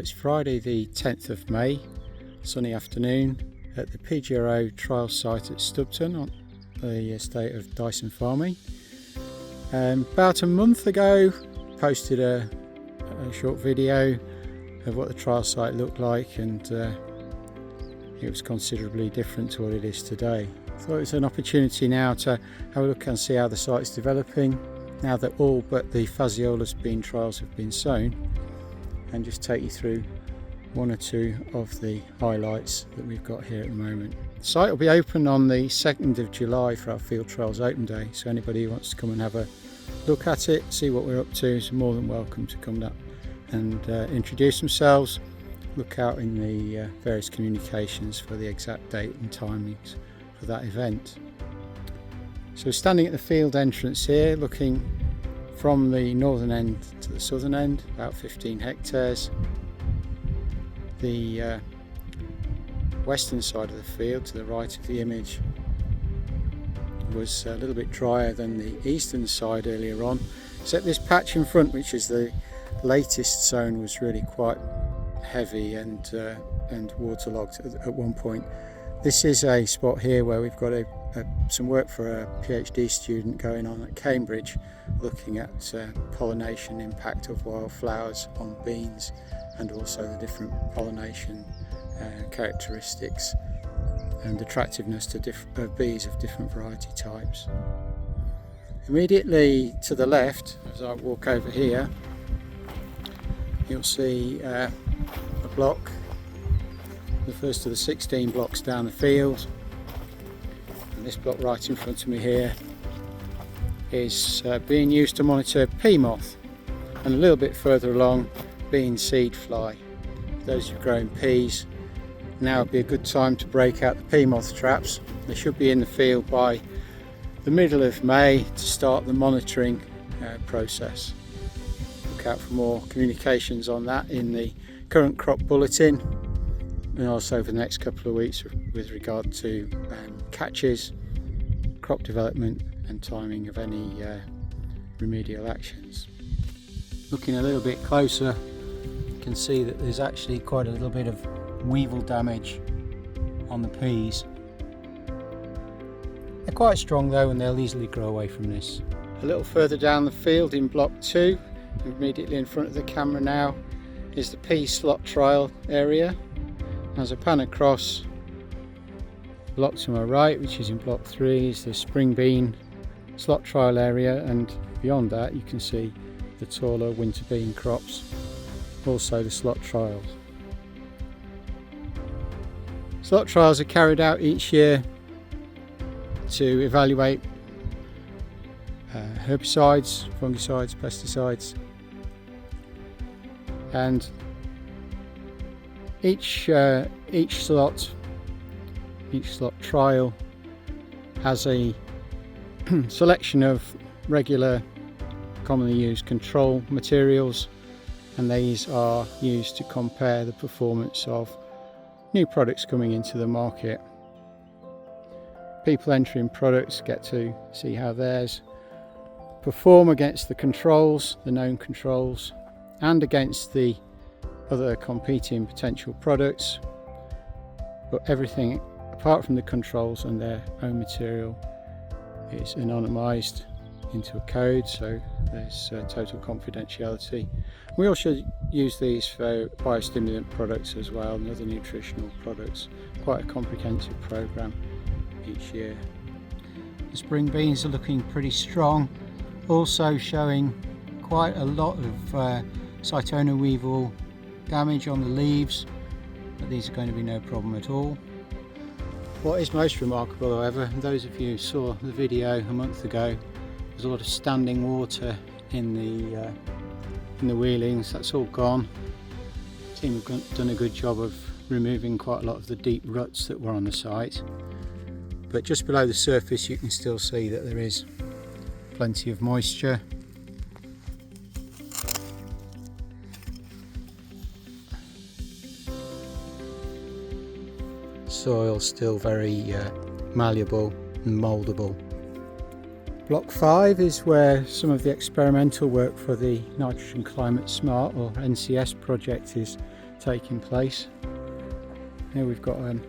It's Friday the 10th of May, sunny afternoon at the PGRO trial site at Stubton on the estate of Dyson Farms. About a month ago posted a short video of what the trial site looked like, and it was considerably different to what it is today. I thought it was an opportunity now to have a look and see how the site's developing now that all but the Phaseolus bean trials have been sown, and just take you through one or two of the highlights that we've got here at the moment. The site will be open on the 2nd of July for our Field Trials Open Day, so anybody who wants to come and have a look at it, see what we're up to, is more than welcome to come up and introduce themselves. Look out in the various communications for the exact date and timings for that event. So we're standing at the field entrance here, looking from the northern end to the southern end, about 15 hectares. The western side of the field to the right of the image was a little bit drier than the eastern side earlier on, except this patch in front, which is the latest sown, was really quite heavy and waterlogged at one point. This is a spot here where we've got some work for a PhD student going on at Cambridge, looking at pollination impact of wildflowers on beans, and also the different pollination characteristics and attractiveness to bees of different variety types. Immediately to the left, as I walk over here, you'll see a block, the first of the 16 blocks down the field. And this block right in front of me here is being used to monitor pea moth, and a little bit further along, bean seed fly. Those who've grown peas, now would be a good time to break out the pea moth traps. They should be in the field by the middle of May to start the monitoring process. Look out for more communications on that in the current crop bulletin, and also for the next couple of weeks with regard to catches, crop development and timing of any remedial actions. Looking a little bit closer, you can see that there's actually quite a little bit of weevil damage on the peas. They're quite strong though, and they'll easily grow away from this. A little further down the field in block 2, immediately in front of the camera now, is the pea slot trial area. As I pan across, block to my right, which is in block 3, is the spring bean slot trial area, and beyond that you can see the taller winter bean crops, also the slot trials. Slot trials are carried out each year to evaluate herbicides, fungicides, pesticides, and each slot trial has a selection of regular, commonly used control materials, and these are used to compare the performance of new products coming into the market. People entering products get to see how theirs perform against the controls, the known controls, and against the other competing potential products, but everything apart from the controls and their own material is anonymised into a code, so there's total confidentiality. We also use these for biostimulant products as well, and other nutritional products. Quite a comprehensive program each year. The spring beans are looking pretty strong, also showing quite a lot of cytona weevil damage on the leaves, but these are going to be no problem at all. What is most remarkable, however, those of you who saw the video a month ago, there's a lot of standing water in the wheelings. That's all gone. The team have done a good job of removing quite a lot of the deep ruts that were on the site, but just below the surface you can still see that there is plenty of moisture. Soil still very malleable and mouldable. Block 5 is where some of the experimental work for the Nitrogen Climate Smart, or NCS project, is taking place. Here we've got a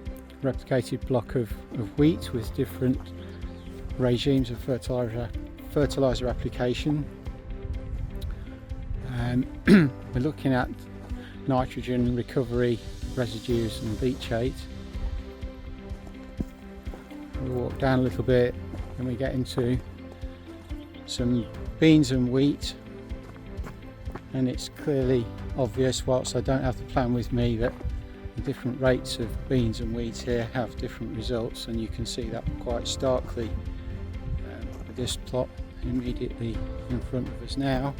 replicated block of wheat with different regimes of fertiliser application. We're looking at nitrogen recovery, residues and leachate. We walk down a little bit and we get into some beans and wheat, and it's clearly obvious, whilst I don't have the plan with me, that the different rates of beans and wheat here have different results, and you can see that quite starkly with this plot immediately in front of us now.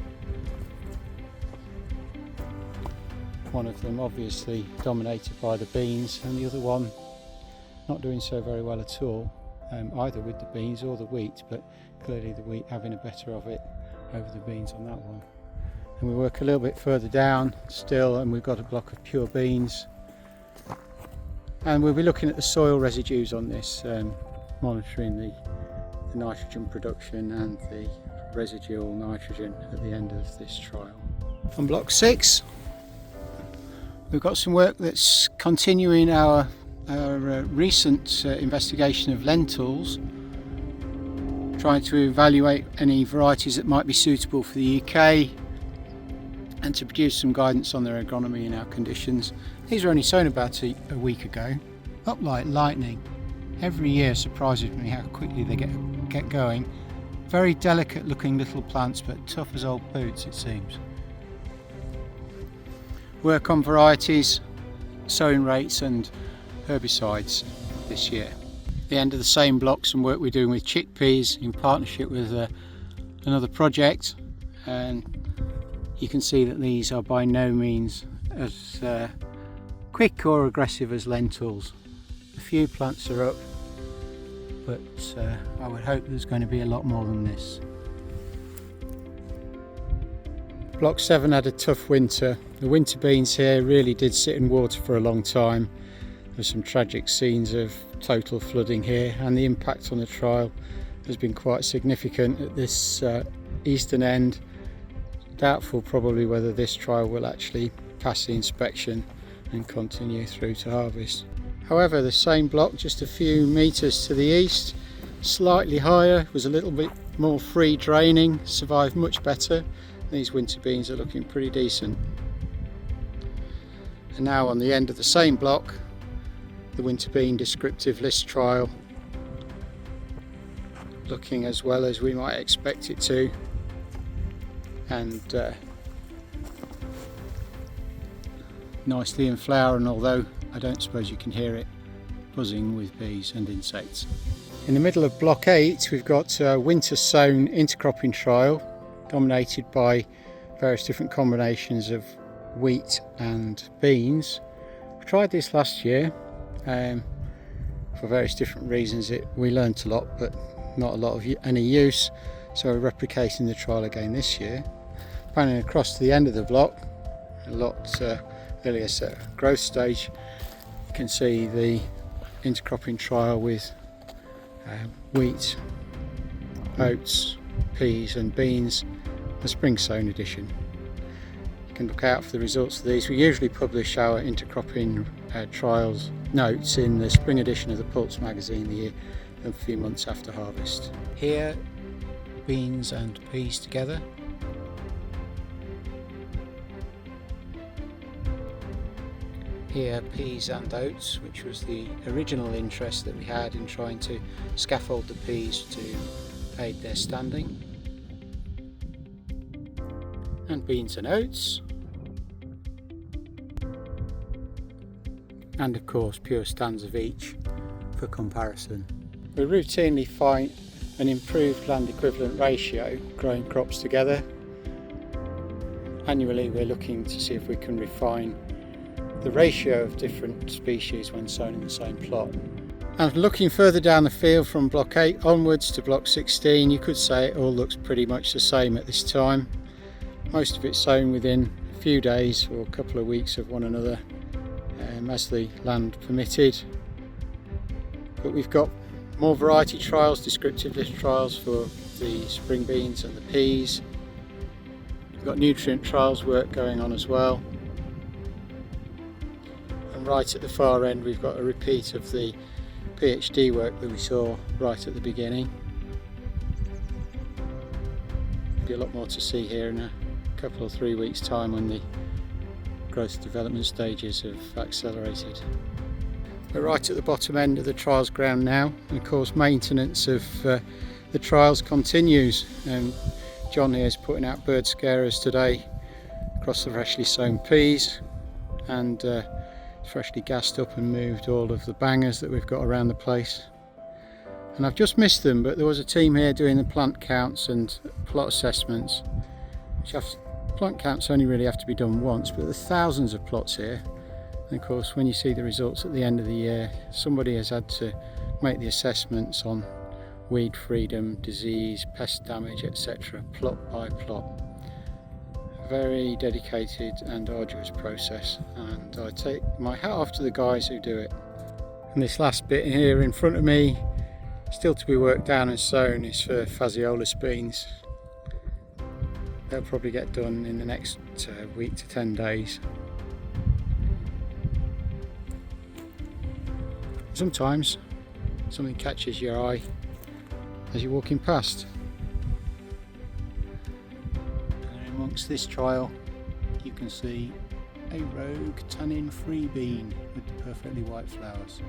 One of them obviously dominated by the beans, and the other one not doing so very well at all, either with the beans or the wheat, but clearly the wheat having a better of it over the beans on that one. And we work a little bit further down still, and we've got a block of pure beans, and we'll be looking at the soil residues on this, monitoring the nitrogen production and the residual nitrogen at the end of this trial. On block 6 we've got some work that's continuing our recent investigation of lentils, trying to evaluate any varieties that might be suitable for the UK and to produce some guidance on their agronomy in our conditions. These were only sown about a week ago, up like lightning. Every year surprises me how quickly they get going. Very delicate looking little plants, but tough as old boots it seems. Work on varieties, sowing rates and herbicides this year. The end of the same block, some work we're doing with chickpeas in partnership with another project, and you can see that these are by no means as quick or aggressive as lentils. A few plants are up, but I would hope there's going to be a lot more than this. Block 7 had a tough winter. The winter beans here really did sit in water for a long time. There's some tragic scenes of total flooding here, and the impact on the trial has been quite significant at this eastern end. Doubtful probably whether this trial will actually pass the inspection and continue through to harvest. However, the same block just a few metres to the east, slightly higher, was a little bit more free draining, survived much better. These winter beans are looking pretty decent. And now on the end of the same block, the winter bean descriptive list trial, looking as well as we might expect it to, and nicely in flower, and although I don't suppose you can hear it, buzzing with bees and insects. In the middle of block 8 we've got a winter sown intercropping trial dominated by various different combinations of wheat and beans. We tried this last year for various different reasons. We learnt a lot, but not a lot of any use, so we're replicating the trial again this year. Panning across to the end of the block, a lot earlier growth stage, you can see the intercropping trial with wheat, oats, peas and beans, the spring sown edition. You can look out for the results of these. We usually publish our intercropping trials notes in the spring edition of the Pulse magazine a few months after harvest. Here, beans and peas together. Here, peas and oats, which was the original interest that we had in trying to scaffold the peas to aid their standing. And beans and oats. And of course pure stands of each for comparison. We routinely find an improved land equivalent ratio growing crops together. Annually we're looking to see if we can refine the ratio of different species when sown in the same plot. And looking further down the field from block 8 onwards to block 16, you could say it all looks pretty much the same at this time. Most of it sown within a few days or a couple of weeks of one another, as the land permitted. But we've got more variety trials, descriptive list trials for the spring beans and the peas. We've got nutrient trials work going on as well. right at the far end we've got a repeat of the PhD work that we saw right at the beginning. There'll be a lot more to see here in a couple or 3 weeks time when the growth development stages have accelerated. We're right at the bottom end of the trials ground now, and of course maintenance of the trials continues. John here is putting out bird scarers today across the freshly sown peas, and freshly gassed up and moved all of the bangers that we've got around the place. And I've just missed them, but there was a team here doing the plant counts and plot assessments. Plant counts only really have to be done once, but there's thousands of plots here. And of course, when you see the results at the end of the year, somebody has had to make the assessments on weed freedom, disease, pest damage, etc., plot by plot. Very dedicated and arduous process, and I take my hat off to the guys who do it. And this last bit here in front of me, still to be worked down and sown, is for Phaseolus beans. They'll probably get done in the next week to 10 days. Sometimes something catches your eye as you're walking past. And amongst this trial you can see a rogue tannin-free bean with the perfectly white flowers.